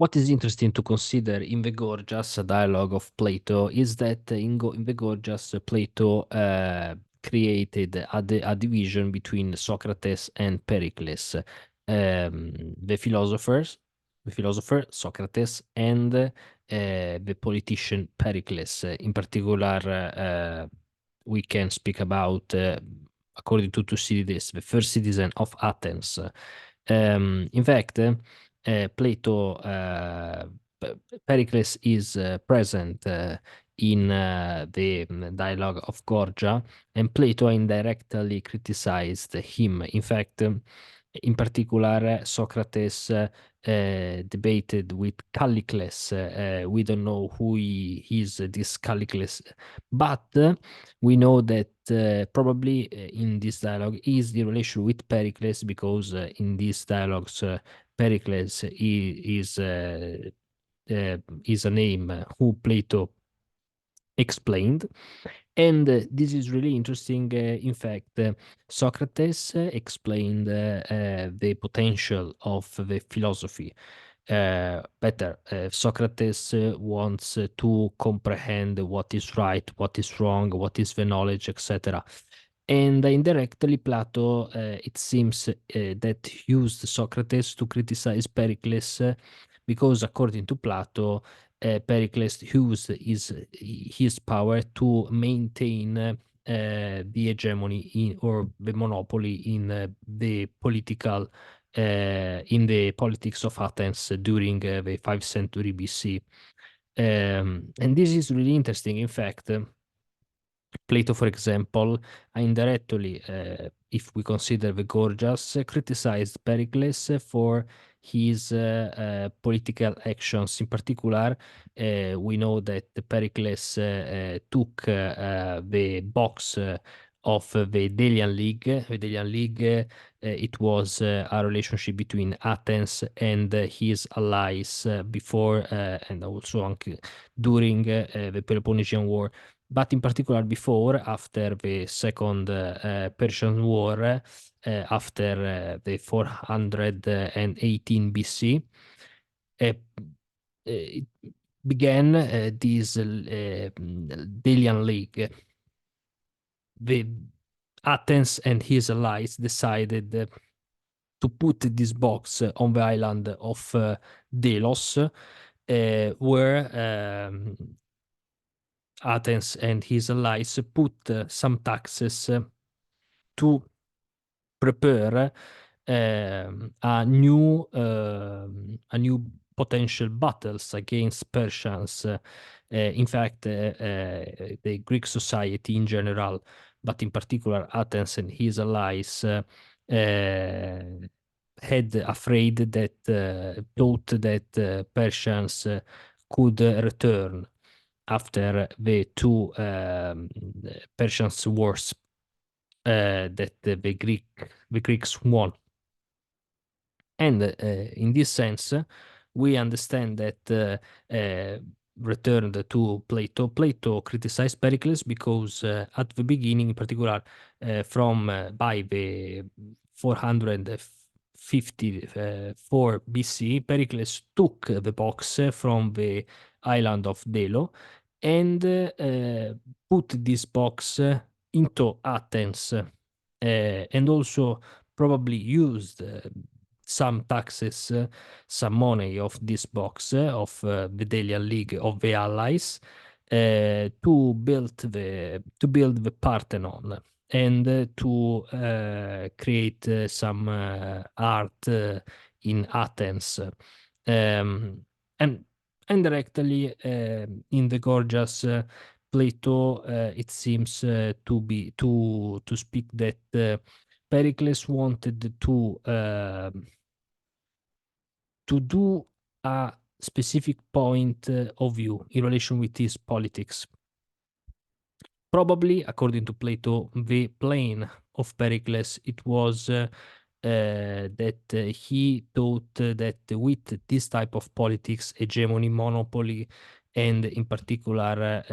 what is interesting to consider in the Gorgias dialogue of Plato is that in the Gorgias, Plato created a division between Socrates and Pericles, the philosopher Socrates, and the politician Pericles. In particular, we can speak about, according to Thucydides, the first citizen of Athens. In fact, Plato, Pericles is present in the dialogue of Gorgia, and Plato indirectly criticized him. In fact, in particular, Socrates debated with Callicles. We don't know who he is, this Callicles, but we know that probably in this dialogue is the relation with Pericles, because in these dialogues, Pericles is a name who Plato explained. And this is really interesting. In fact, Socrates explained the potential of the philosophy better. Socrates wants to comprehend what is right, what is wrong, what is the knowledge, etc. And indirectly, Plato, it seems that used Socrates to criticize Pericles, because according to Plato, Pericles used his power to maintain the hegemony or the monopoly in the politics of Athens during the 5th century BC. And this is really interesting. In fact, Plato, for example, indirectly, if we consider the Gorgias, criticized Pericles for his political actions. In particular, we know that Pericles took the box of the Delian League. The Delian League, it was a relationship between Athens and his allies before and also during the Peloponnesian War, but in particular before, after the Second Persian War, after the 418 BC, it began this Delian League. The Athens and his allies decided to put this box on the island of Delos, where Athens and his allies put some taxes to prepare a new potential battles against Persians. In fact, the Greek society in general, but in particular Athens and his allies, had afraid that thought that Persians could return after the two Persians wars that the Greeks won. And in this sense, we understand that returned to Plato. Plato criticized Pericles because at the beginning, in particular, by the 454 BC, Pericles took the box from the island of Delo and put this box into Athens, and also probably used some taxes, some money of this box of the Delian League of the Allies to build the Parthenon and to create some art in Athens. And indirectly, in the Gorgias, Plato, it seems to speak that Pericles wanted to do a specific point of view in relation with his politics. Probably, according to Plato, the plan of Pericles, it was that he thought that with this type of politics, hegemony, monopoly, and in particular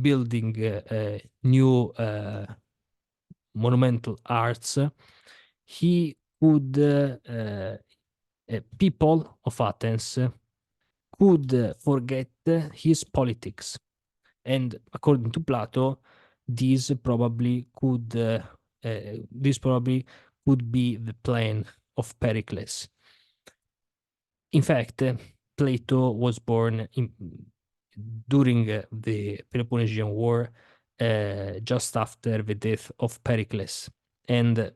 building new monumental arts, he could people of Athens could forget his politics. And according to Plato, this probably could be the plan of Pericles. In fact, Plato was born during the Peloponnesian War, just after the death of Pericles, and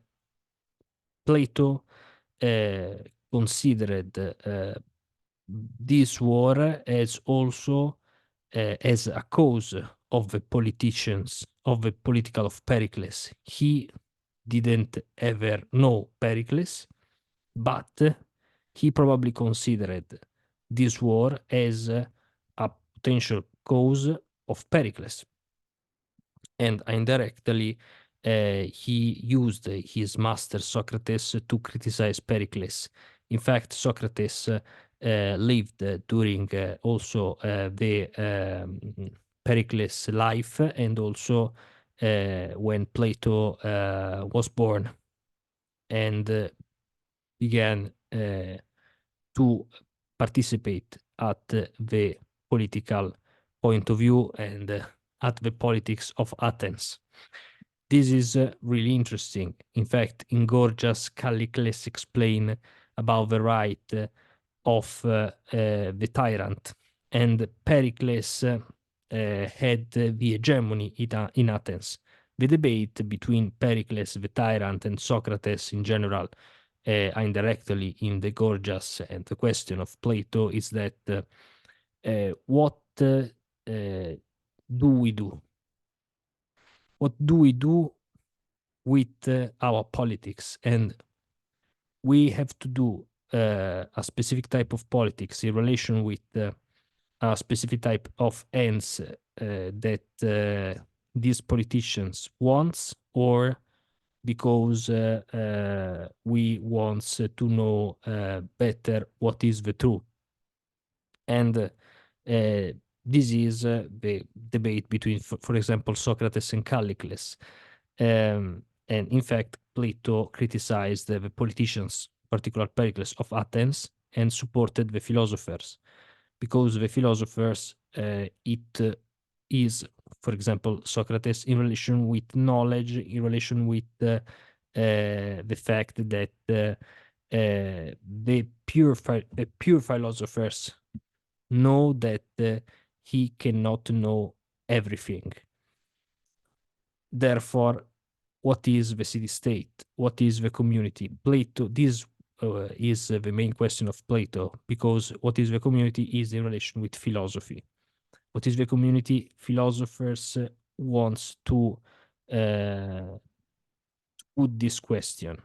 Plato considered this war as also as a cause of the politicians, of the political of Pericles. He didn't ever know Pericles, but he probably considered this war as a potential cause of Pericles. And indirectly, he used his master Socrates to criticize Pericles. In fact, Socrates lived during also the Pericles' life, and also when Plato was born, and began to participate at the political point of view and at the politics of Athens. This is really interesting. In fact, in Gorgias, Callicles explain about the right of the tyrant, and Pericles had the hegemony in Athens. The debate between Pericles, the tyrant, and Socrates in general, indirectly in the Gorgias, and the question of Plato is that what do we do? What do we do with our politics? And we have to do a specific type of politics in relation with a specific type of ends that these politicians wants, or because we want to know better what is the truth. And this is the debate between, for example, Socrates and Callicles. And in fact, Plato criticized the politicians, particular Pericles of Athens, and supported the philosophers, because the philosophers, it is, for example, Socrates in relation with knowledge, in relation with the fact that the pure philosophers know that he cannot know everything. Therefore, what is the city-state? What is the community? Plato, this is the main question of Plato, because what is the community is in relation with philosophy. What is the community? Philosophers wants to put this question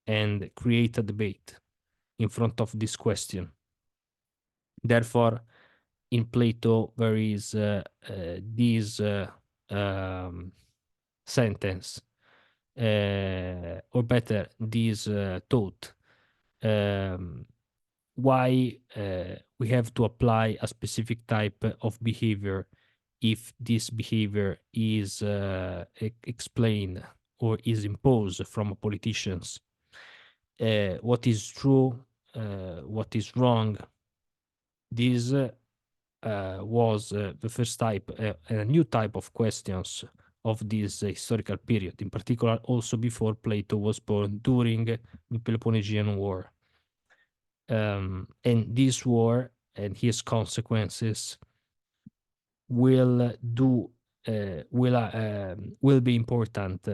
and create a debate in front of this question. Therefore, in Plato, there is this sentence, or better, this thought. Why we have to apply a specific type of behavior if this behavior is explained or is imposed from politicians? What is true? What is wrong? This was the first type, a new type of questions of this historical period, in particular also before Plato was born, during the Peloponnesian War. And this war and his consequences will be important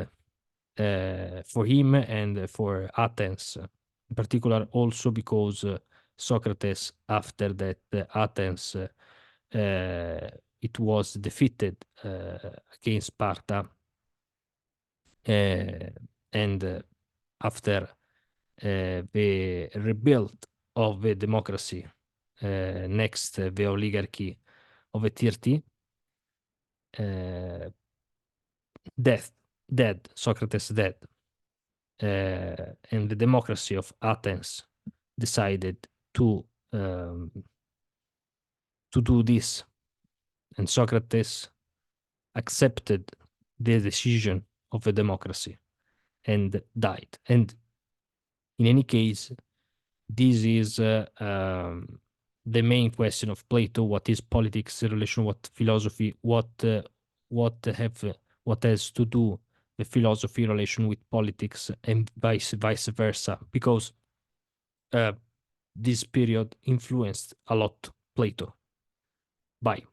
for him and for Athens, in particular also because Socrates, after that Athens, it was defeated against Sparta, and after the rebuild of the democracy, next the oligarchy of the 30, Socrates dead, and the democracy of Athens decided to do this, and Socrates accepted the decision of the democracy and died. And in any case, this is the main question of Plato: what is politics in relation what philosophy? What has to do the philosophy in relation with politics, and vice versa? Because this period influenced a lot Plato. Bye.